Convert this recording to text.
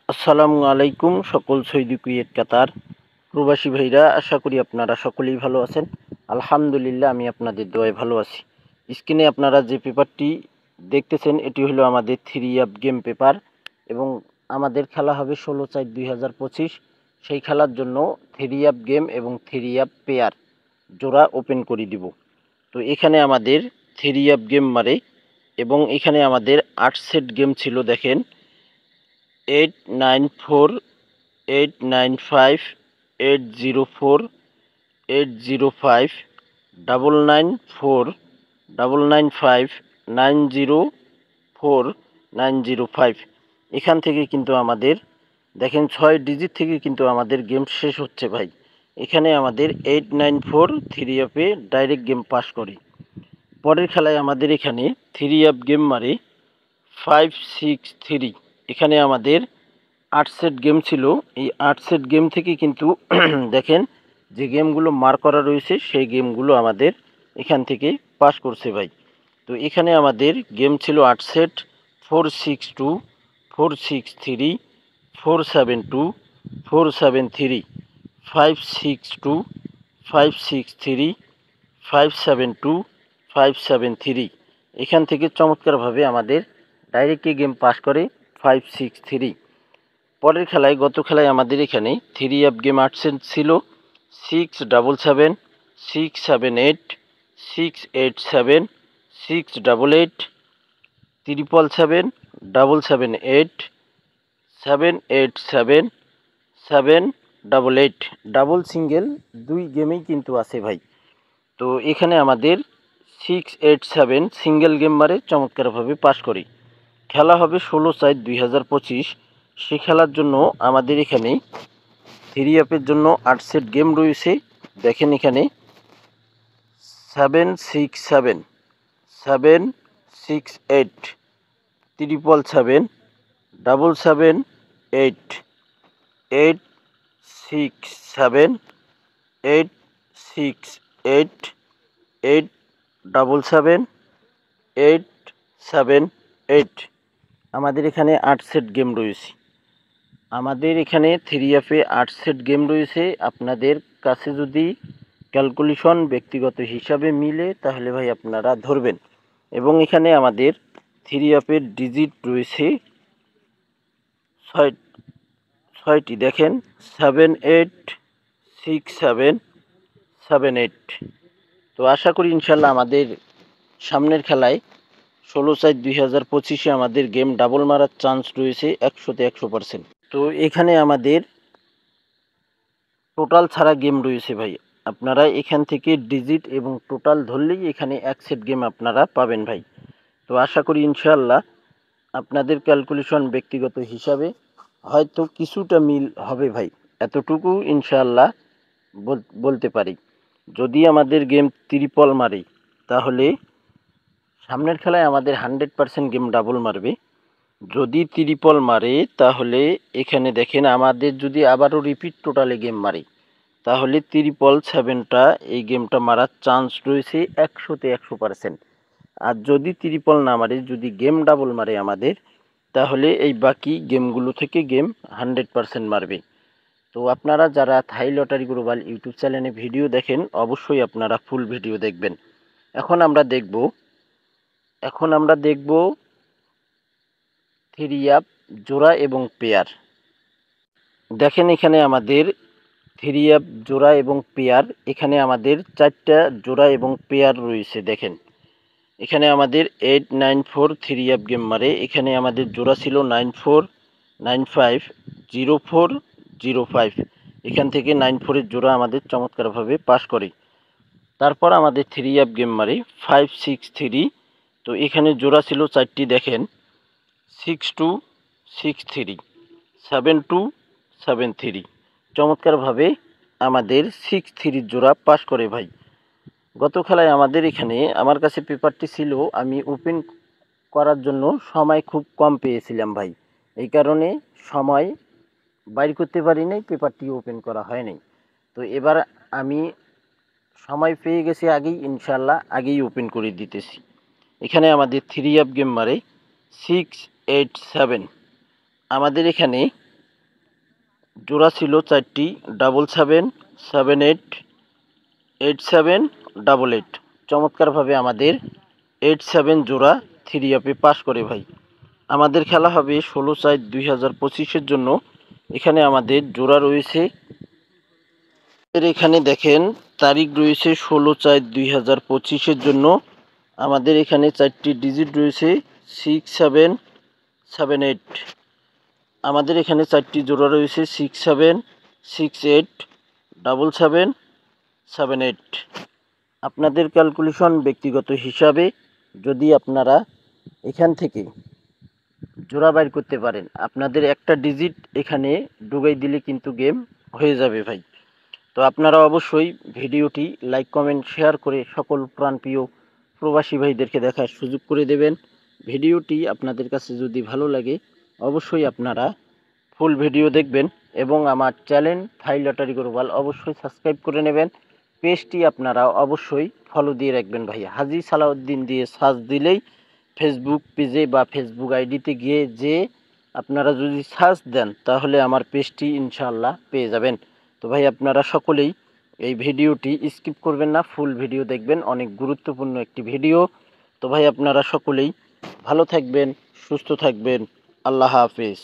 আসসালামু আলাইকুম সকল সৌদি কুয়েত কাতার প্রবাসী ভাইরা, আশা করি আপনারা সকলেই ভালো আছেন। আলহামদুলিল্লাহ, আমি আপনাদের দোয়ায় ভালো আছি। স্ক্রিনে আপনারা যে পেপারটি দেখতেছেন এটি হলো আমাদের 3 অ্যাপ গেম পেপার এবং আমাদের খেলা হবে 16/4/2025। সেই খেলার জন্য 3 অ্যাপ গেম এবং 3 অ্যাপ পেয়ার জোড়া ওপেন করে দিব। তো এখানে আমাদের 3 অ্যাপ গেম মারে এবং এখানে আমাদের 8 সেট গেম ছিল। দেখেন 894, 895, 804, 805, 994, 995, 904, 905। এখান থেকে কিন্তু আমাদের দেখেন 6 ডিজিট থেকে কিন্তু আমাদের গেম শেষ হচ্ছে ভাই। এখানে আমাদের 894 3 অ্যাপে ডাইরেক্ট গেম পাস করে। পরের খেলায় আমাদের এখানে 3 অ্যাপ গেম মারে 563। এখানে আমাদের 8 সেট গেম ছিল। এই 8 সেট গেম থেকে কিন্তু দেখেন যে গেমগুলো মার্ক করা রয়েছে সেই গেমগুলো আমাদের এখান থেকে পাস করছে ভাই। তো এখানে আমাদের গেম ছিল 8 সেট: 462, 463, 472, 473, 562, 563, 572, 573। এখান থেকে চমৎকারভাবে আমাদের ডাইরেক্টলি গেম পাস করে 563। পরের খেলায় গত খেলায় আমাদের এখানে 3 অ্যাপ গেম 8 সেট ছিল: 677, 678, 687, 688, 777, 778, 787, 788। ডাবল সিঙ্গেল দুই গেমেই কিন্তু আছে ভাই। তো এখানে আমাদের 687 সিঙ্গেল গেম মারে চমৎকারভাবে পাস করি। খেলা হবে 16/4/2025। সে খেলার জন্য আমাদের এখানে 3 অ্যাপের জন্য 8 সেট গেম রয়েছে। দেখেন এখানে 767, 768, 777, 778, 867, 868, 877, 878। আমাদের এখানে 8 সেট গেম রয়েছে। আমাদের এখানে 3 অ্যাপে 8 সেট গেম রয়েছে। আপনাদের কাছে যদি ক্যালকুলেশন ব্যক্তিগত হিসাবে মিলে তাহলে ভাই আপনারা ধরবেন। এবং এখানে আমাদের 3 অ্যাপের ডিজিট রয়েছে 6টি। দেখেন 786778। তো আশা করি ইনশাল্লাহ আমাদের সামনের খেলায় 16/4/2025 আমাদের গেম ডাবল মারার চান্স রয়েছে 100-তে 100%। তো এখানে আমাদের টোটাল ছাড়া গেম রয়েছে ভাই। আপনারা এখান থেকে ডিজিট এবং টোটাল ধরলেই এখানে 1 সেট গেম আপনারা পাবেন ভাই। তো আশা করি ইনশাআল্লাহ আপনাদের ক্যালকুলেশন ব্যক্তিগত হিসাবে হয়তো কিছুটা মিল হবে ভাই, এতটুকু ইনশাআল্লাহ বলতে পারি। যদি আমাদের গেম ত্রিপল মারে তাহলে সামনের খেলায় আমাদের 100% গেম ডাবল মারবে। যদি ত্রিপল মারে তাহলে এখানে দেখেন আমাদের যদি আবারও রিপিট টোটালে গেম মারে তাহলে 777টা এই গেমটা মারার চান্স রয়েছে 100-তে 100%। আর যদি ত্রিপল না মারে, যদি গেম ডাবল মারে আমাদের, তাহলে এই বাকি গেমগুলো থেকে গেম 100% মারবে। তো আপনারা যারা থাই লটারি গ্লোবাল ইউটিউব চ্যানেলে ভিডিও দেখেন অবশ্যই আপনারা ফুল ভিডিও দেখবেন। এখন আমরা দেখব 3 অ্যাপ জোড়া এবং পেয়ার। দেখেন এখানে আমাদের 3 অ্যাপ জোড়া এবং পেয়ার, এখানে আমাদের 4টা জোড়া এবং পেয়ার রয়েছে। দেখেন এখানে আমাদের 894 3 অ্যাপ গেম মারে। এখানে আমাদের জোড়া ছিল 94, 95, 04, 05। এখান থেকে 94-এর জোড়া আমাদের চমৎকারভাবে পাস করে। তারপর আমাদের 3 অ্যাপ গেম মারে 563। তো এখানে জোড়া ছিল 4টি। দেখেন 62, 63, 72, 73। চমৎকারভাবে আমাদের 63 জোড়া পাস করে ভাই। গত খেলায় আমাদের এখানে আমার কাছে পেপারটি ছিল, আমি ওপেন করার জন্য সময় খুব কম পেয়েছিলাম ভাই। এই কারণে সময় বাইর করতে পারি নাই, পেপারটি ওপেন করা হয় নাই। তো এবার আমি সময় পেয়ে গেছি আগেই, ইনশাল্লাহ আগেই ওপেন করে দিতেছি। এখানে আমাদের 3 অ্যাপ গেম মারে 687। আমাদের এখানে জোড়া ছিল 4টি, 77788788। চমৎকারভাবে আমাদের 87 জোড়া থ্রি আপে পাস করে ভাই। আমাদের খেলা হবে 16/4/2025 জন্য। এখানে আমাদের জোড়া রয়েছে, এখানে দেখেন তারিখ রয়েছে 16/4/2025 জন্য। আমাদের এখানে 4টি ডিজিট রয়েছে 6778। আমাদের এখানে 4টি জোড়া রয়েছে 67687778। আপনাদের ক্যালকুলেশন ব্যক্তিগত হিসাবে, যদি আপনারা এখান থেকে জোড়া বাইর করতে পারেন, আপনাদের একটা ডিজিট এখানে ঢুকাই দিলে কিন্তু গেম হয়ে যাবে ভাই। তো আপনারা অবশ্যই ভিডিওটি লাইক কমেন্ট শেয়ার করে সকল প্রাণপ্রিয় প্রবাসী ভাইদেরকে দেখার সুযোগ করে দেবেন। ভিডিওটি আপনাদের কাছে যদি ভালো লাগে অবশ্যই আপনারা ফুল ভিডিও দেখবেন এবং আমার চ্যানেল থাই লটারি গ্লোবাল অবশ্যই সাবস্ক্রাইব করে নেবেন। পেজটি আপনারা অবশ্যই ফলো দিয়ে রাখবেন ভাই। হাজী সালাউদ্দিন দিয়ে সার্চ দিলেই ফেসবুক পেজে বা ফেসবুক আইডিতে গিয়ে যে আপনারা যদি সার্চ দেন তাহলে আমার পেজটি ইনশাআল্লাহ পেয়ে যাবেন। তো ভাই আপনারা সকলেই এই ভিডিওটি স্কিপ করবেন না, ফুল ভিডিও দেখবেন, অনেক গুরুত্বপূর্ণ একটি ভিডিও। তো ভাই আপনারা সকলেই ভালো থাকবেন, সুস্থ থাকবেন। আল্লাহ হাফেজ।